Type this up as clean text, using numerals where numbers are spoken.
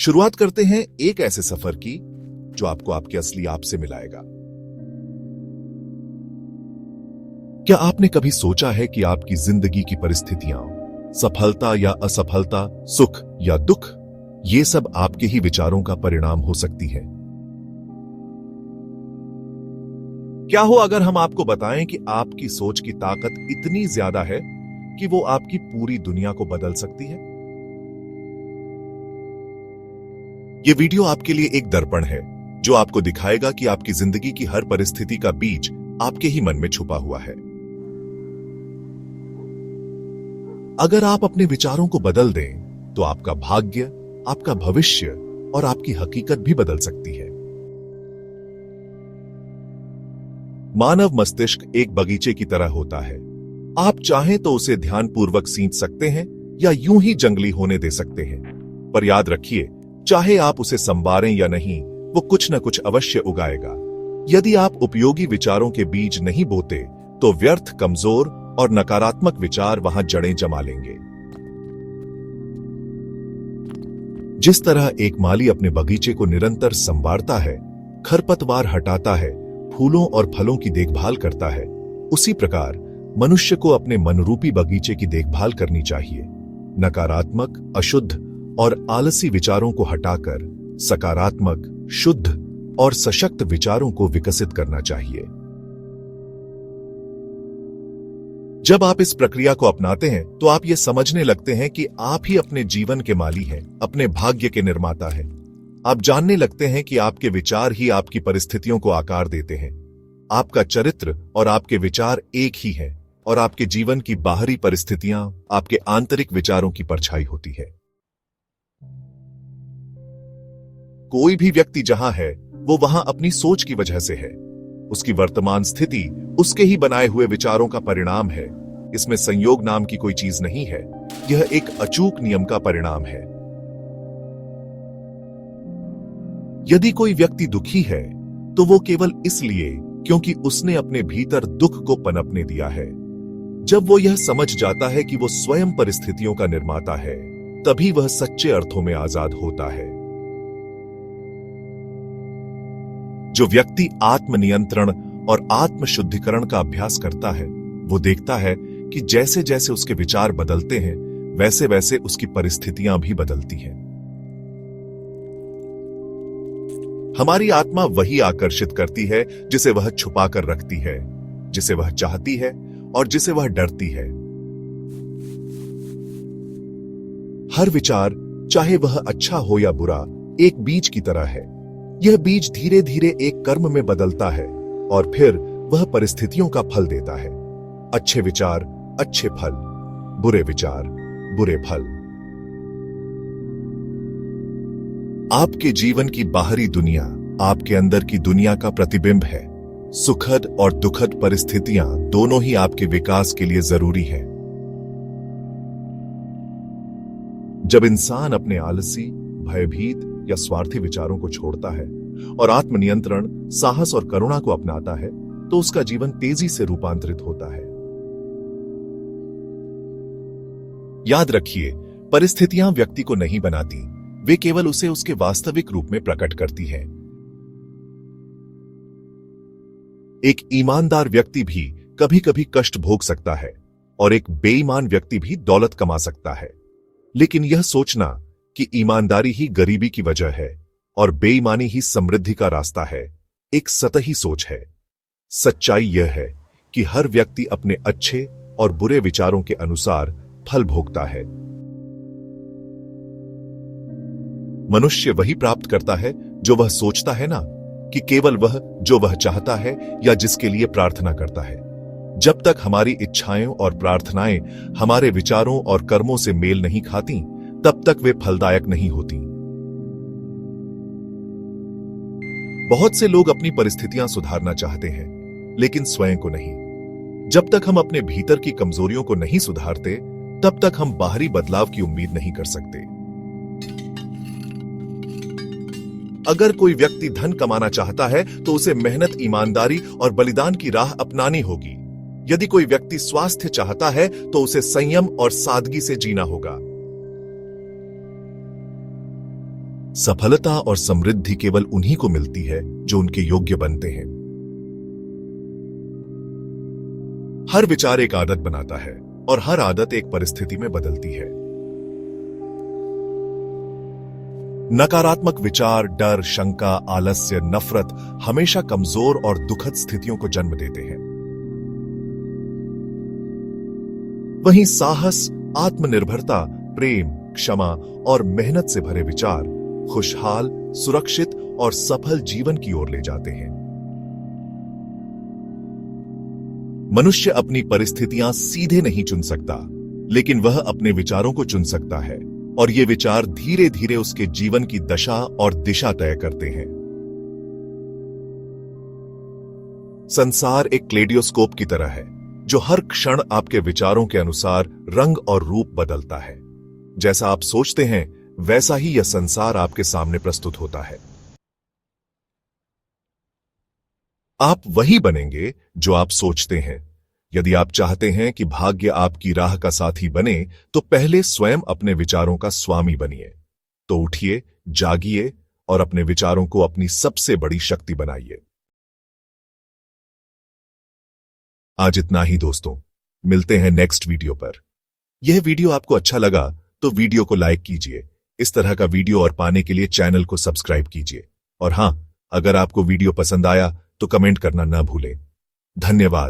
शुरुआत करते हैं एक ऐसे सफर की जो आपको आपके असली आप से मिलाएगा। क्या आपने कभी सोचा है कि आपकी जिंदगी की परिस्थितियां, सफलता या असफलता, सुख या दुख, ये सब आपके ही विचारों का परिणाम हो सकती है? क्या हो अगर हम आपको बताएं कि आपकी सोच की ताकत इतनी ज्यादा है कि वो आपकी पूरी दुनिया को बदल सकती है? ये वीडियो आपके लिए एक दर्पण है जो आपको दिखाएगा कि आपकी जिंदगी की हर परिस्थिति का बीज आपके ही मन में छुपा हुआ है। अगर आप अपने विचारों को बदल दें तो आपका भाग्य, आपका भविष्य और आपकी हकीकत भी बदल सकती है। मानव मस्तिष्क एक बगीचे की तरह होता है। आप चाहें तो उसे ध्यानपूर्वक सींच सकते हैं या यूं ही जंगली होने दे सकते हैं, पर याद रखिए, चाहे आप उसे संवारें या नहीं, वो कुछ न कुछ अवश्य उगाएगा। यदि आप उपयोगी विचारों के बीज नहीं बोते तो व्यर्थ, कमजोर और नकारात्मक विचार वहां जड़ें जमा लेंगे। जिस तरह एक माली अपने बगीचे को निरंतर संवारता है, खरपतवार हटाता है, फूलों और फलों की देखभाल करता है, उसी प्रकार मनुष्य को अपने मनरूपी बगीचे की देखभाल करनी चाहिए। नकारात्मक, अशुद्ध और आलसी विचारों को हटाकर सकारात्मक, शुद्ध और सशक्त विचारों को विकसित करना चाहिए। जब आप इस प्रक्रिया को अपनाते हैं तो आप ये समझने लगते हैं कि आप ही अपने जीवन के माली हैं, अपने भाग्य के निर्माता हैं। आप जानने लगते हैं कि आपके विचार ही आपकी परिस्थितियों को आकार देते हैं। आपका चरित्र और आपके विचार एक ही हैं और आपके जीवन की बाहरी परिस्थितियां आपके आंतरिक विचारों की परछाई होती है। कोई भी व्यक्ति जहां है वो वहां अपनी सोच की वजह से है। उसकी वर्तमान स्थिति उसके ही बनाए हुए विचारों का परिणाम है। इसमें संयोग नाम की कोई चीज नहीं है, यह एक अचूक नियम का परिणाम है। यदि कोई व्यक्ति दुखी है तो वो केवल इसलिए क्योंकि उसने अपने भीतर दुख को पनपने दिया है। जब वो यह समझ जाता है कि वो स्वयं परिस्थितियों का निर्माता है, तभी वह सच्चे अर्थों में आजाद होता है। जो व्यक्ति आत्मनियंत्रण और आत्मशुद्धिकरण का अभ्यास करता है, वो देखता है कि जैसे जैसे उसके विचार बदलते हैं, वैसे वैसे उसकी परिस्थितियां भी बदलती हैं। हमारी आत्मा वही आकर्षित करती है जिसे वह छुपा कर रखती है, जिसे वह चाहती है और जिसे वह डरती है। हर विचार, चाहे वह अच्छा हो या बुरा, एक बीज की तरह है। यह बीज धीरे धीरे एक कर्म में बदलता है और फिर वह परिस्थितियों का फल देता है। अच्छे विचार, अच्छे फल, बुरे विचार, बुरे फल। आपके जीवन की बाहरी दुनिया आपके अंदर की दुनिया का प्रतिबिंब है। सुखद और दुखद परिस्थितियां दोनों ही आपके विकास के लिए जरूरी हैं। जब इंसान अपने आलसी, भयभीत या स्वार्थी विचारों को छोड़ता है और आत्मनियंत्रण, साहस और करुणा को अपनाता है, तो उसका जीवन तेजी से रूपांतरित होता है। याद रखिए, परिस्थितियां व्यक्ति को नहीं बनाती, वे केवल उसे उसके वास्तविक रूप में प्रकट करती हैं। एक ईमानदार व्यक्ति भी कभी कभी कष्ट भोग सकता है और एक बेईमान व्यक्ति भी दौलत कमा सकता है। लेकिन यह सोचना कि ईमानदारी ही गरीबी की वजह है और बेईमानी ही समृद्धि का रास्ता है, एक सतही सोच है। सच्चाई यह है कि हर व्यक्ति अपने अच्छे और बुरे विचारों के अनुसार फल भोगता है। मनुष्य वही प्राप्त करता है जो वह सोचता है ना, कि केवल वह जो वह चाहता है या जिसके लिए प्रार्थना करता है। जब तक हमारी इच्छाएं और प्रार्थनाएं हमारे विचारों और कर्मों से मेल नहीं खाती, तब तक वे फलदायक नहीं होती। बहुत से लोग अपनी परिस्थितियां सुधारना चाहते हैं, लेकिन स्वयं को नहीं। जब तक हम अपने भीतर की कमजोरियों को नहीं सुधारते, तब तक हम बाहरी बदलाव की उम्मीद नहीं कर सकते। अगर कोई व्यक्ति धन कमाना चाहता है तो उसे मेहनत, ईमानदारी और बलिदान की राह अपनानी होगी। यदि कोई व्यक्ति स्वास्थ्य चाहता है तो उसे संयम और सादगी से जीना होगा। सफलता और समृद्धि केवल उन्हीं को मिलती है जो उनके योग्य बनते हैं। हर विचार एक आदत बनाता है और हर आदत एक परिस्थिति में बदलती है। नकारात्मक विचार, डर, शंका, आलस्य, नफरत हमेशा कमजोर और दुखद स्थितियों को जन्म देते हैं। वहीं साहस, आत्मनिर्भरता, प्रेम, क्षमा और मेहनत से भरे विचार खुशहाल, सुरक्षित और सफल जीवन की ओर ले जाते हैं। मनुष्य अपनी परिस्थितियां सीधे नहीं चुन सकता, लेकिन वह अपने विचारों को चुन सकता है और ये विचार धीरे धीरे उसके जीवन की दशा और दिशा तय करते हैं। संसार एक क्लेडियोस्कोप की तरह है जो हर क्षण आपके विचारों के अनुसार रंग और रूप बदलता है। जैसा आप सोचते हैं वैसा ही यह संसार आपके सामने प्रस्तुत होता है। आप वही बनेंगे जो आप सोचते हैं। यदि आप चाहते हैं कि भाग्य आपकी राह का साथी बने, तो पहले स्वयं अपने विचारों का स्वामी बनिए। तो उठिए, जागिए और अपने विचारों को अपनी सबसे बड़ी शक्ति बनाइए। आज इतना ही दोस्तों, मिलते हैं नेक्स्ट वीडियो पर। यह वीडियो आपको अच्छा लगा तो वीडियो को लाइक कीजिए। इस तरह का वीडियो और पाने के लिए चैनल को सब्सक्राइब कीजिए। और हां, अगर आपको वीडियो पसंद आया तो कमेंट करना ना भूलें। धन्यवाद।